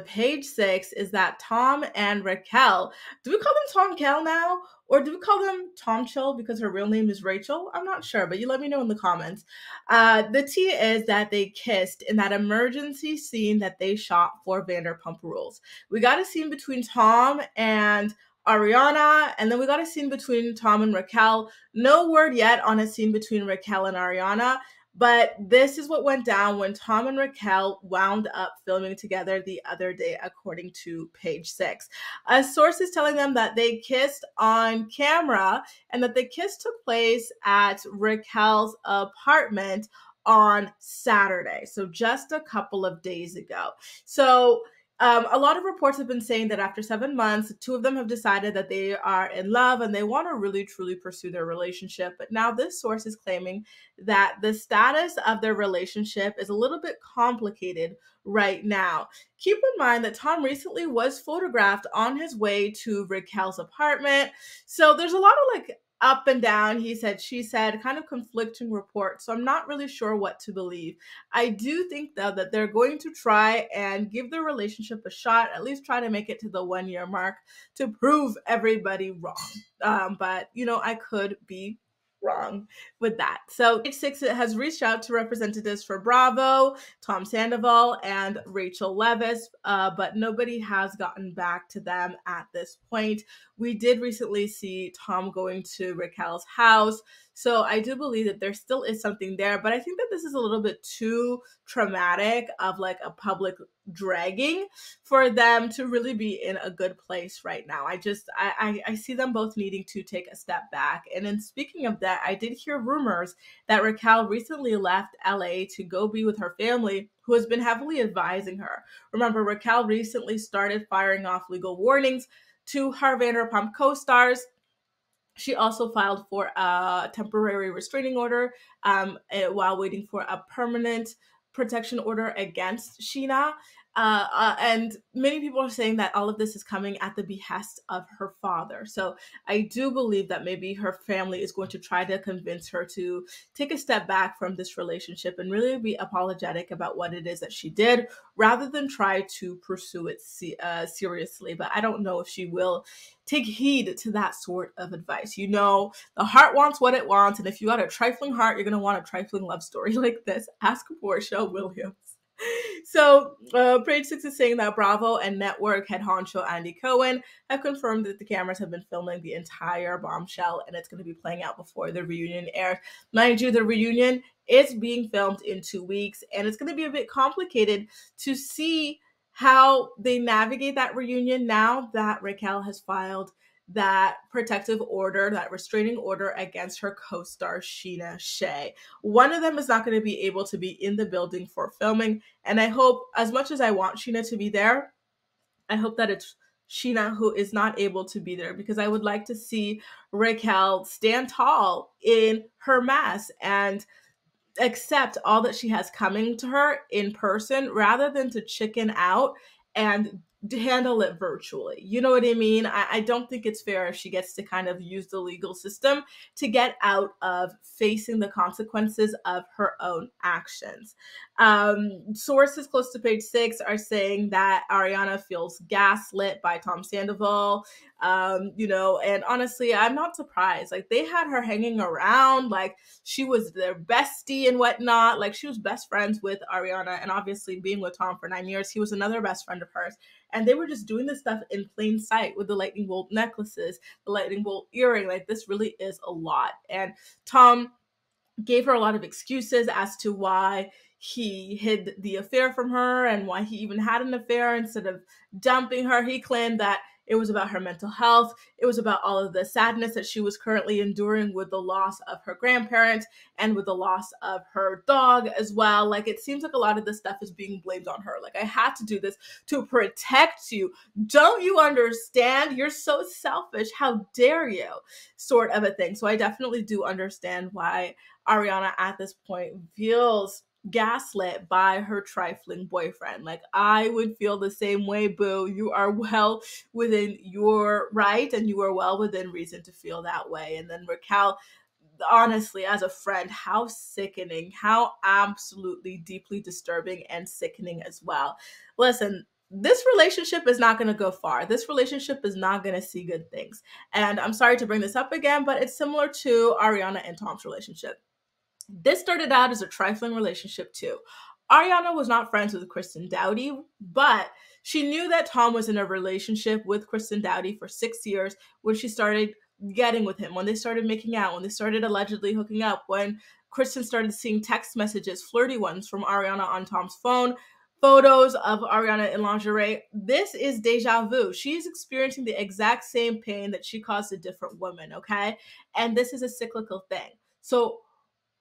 Page 6 is that Tom and Raquel, do we call them Tom Kel now? Or do we call them Tom Chill because her real name is Rachel? I'm not sure, but you let me know in the comments. The tea is that they kissed in that emergency scene that they shot for Vanderpump Rules. We got a scene between Tom and Ariana, and then we got a scene between Tom and Raquel. No word yet on a scene between Raquel and Ariana. But this is what went down when Tom and Raquel wound up filming together the other day, according to Page 6. A source is telling them that they kissed on camera and that the kiss took place at Raquel's apartment on Saturday. So just a couple of days ago. So a lot of reports have been saying that after 7 months, the two of them have decided that they are in love and they want to really truly pursue their relationship. But now this source is claiming that the status of their relationship is a little bit complicated right now. Keep in mind that Tom recently was photographed on his way to Raquel's apartment. So there's a lot of like up and down, he said, she said, kind of conflicting reports. So I'm not really sure what to believe. I do think, though, that they're going to try and give their relationship a shot, at least try to make it to the 1 year mark to prove everybody wrong. But, I could be wrong with that. So Page 6 has reached out to representatives for Bravo, Tom Sandoval, and Rachel Leviss, but nobody has gotten back to them at this point. We did recently see Tom going to Raquel's house, so I do believe that there still is something there, but I think that this is a little bit too traumatic of like a public dragging for them to really be in a good place right now. I see them both needing to take a step back. And then speaking of that, I did hear rumors that Raquel recently left LA to go be with her family, who has been heavily advising her. Remember, Raquel recently started firing off legal warnings to her Vanderpump co-stars. She also filed for a temporary restraining order while waiting for a permanent protection order against Sheena. And many people are saying that all of this is coming at the behest of her father. So I do believe that maybe her family is going to try to convince her to take a step back from this relationship and really be apologetic about what it is that she did, rather than try to pursue it seriously. But I don't know if she will take heed to that sort of advice. The heart wants what it wants, and if you got a trifling heart, you're going to want a trifling love story like this. Ask Portia Williams. So, Page 6 is saying that Bravo and network head honcho Andy Cohen have confirmed that the cameras have been filming the entire bombshell, and it's going to be playing out before the reunion airs. Mind you, the reunion is being filmed in 2 weeks, and it's going to be a bit complicated to see how they navigate that reunion now that Raquel has filed that protective order, that restraining order against her co-star Sheena Shea. One of them is not going to be able to be in the building for filming, and I hope, as much as I want Sheena to be there, I hope that it's Sheena who is not able to be there, because I would like to see Raquel stand tall in her mess and accept all that she has coming to her in person, rather than to chicken out and handle it virtually. You know what I mean? I don't think it's fair if she gets to kind of use the legal system to get out of facing the consequences of her own actions. Sources close to Page 6 are saying that Ariana feels gaslit by Tom Sandoval. And honestly, I'm not surprised. Like, they had her hanging around like she was their bestie and whatnot. Like, she was best friends with Ariana, and obviously being with Tom for 9 years, he was another best friend of hers. And they were just doing this stuff in plain sight with the lightning bolt necklaces, the lightning bolt earring. Like, this really is a lot. And Tom gave her a lot of excuses as to why he hid the affair from her and why he even had an affair instead of dumping her. He claimed that it was about her mental health. It was about all of the sadness that she was currently enduring with the loss of her grandparent and with the loss of her dog as well. Like, it seems like a lot of this stuff is being blamed on her. Like, I had to do this to protect you. Don't you understand? You're so selfish. How dare you? Sort of a thing. So I definitely do understand why Ariana at this point feels gaslit by her trifling boyfriend. Like, I would feel the same way, boo. You are well within your right, and you are well within reason to feel that way. And then Raquel, honestly, as a friend, how sickening, how absolutely deeply disturbing and sickening as well. Listen, this relationship is not going to go far. This relationship is not going to see good things. And I'm sorry to bring this up again, but it's similar to Ariana and Tom's relationship. This started out as a trifling relationship too. Ariana was not friends with Kristen Dowdy, but she knew that Tom was in a relationship with Kristen Dowdy for 6 years when she started getting with him, when they started making out, when they started allegedly hooking up, when Kristen started seeing text messages, flirty ones from Ariana on Tom's phone, photos of Ariana in lingerie. This is deja vu. She's experiencing the exact same pain that she caused a different woman, okay? And this is a cyclical thing. So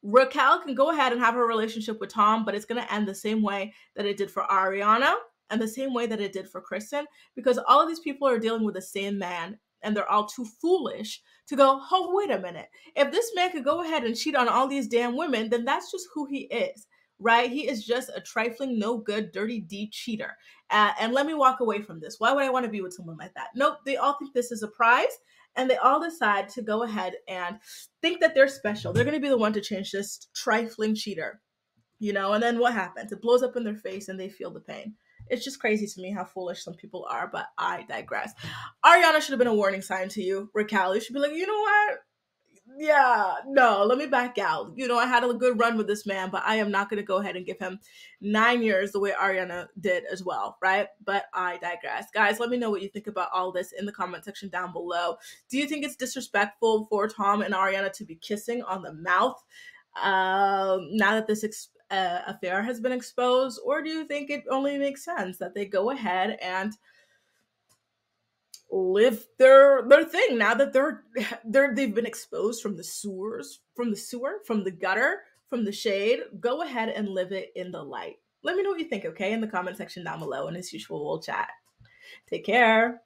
Raquel can go ahead and have a relationship with Tom, but it's going to end the same way that it did for Ariana and the same way that it did for Kristen, because all of these people are dealing with the same man and they're all too foolish to go, oh, wait a minute. If this man could go ahead and cheat on all these damn women, then that's just who he is, right? He is just a trifling, no good, dirty, deep cheater. And let me walk away from this. Why would I want to be with someone like that? Nope, they all think this is a prize and they all decide to go ahead and think that they're special. They're going to be the one to change this trifling cheater, you know? And then what happens? It blows up in their face and they feel the pain. It's just crazy to me how foolish some people are, but I digress. Ariana should have been a warning sign to you. Raquel, you should be like, you know what? Yeah, no, let me back out. You know, I had a good run with this man, but I am not going to go ahead and give him 9 years the way Ariana did as well, right? But I digress. Guys, let me know what you think about all this in the comment section down below. Do you think it's disrespectful for Tom and Ariana to be kissing on the mouth now that this affair has been exposed? Or do you think it only makes sense that they go ahead and live their thing now that they've been exposed from the sewers, from the gutter, from the shade? Go ahead and live it in the light. Let me know what you think, okay, in the comment section down below, and as usual, we'll chat. Take care.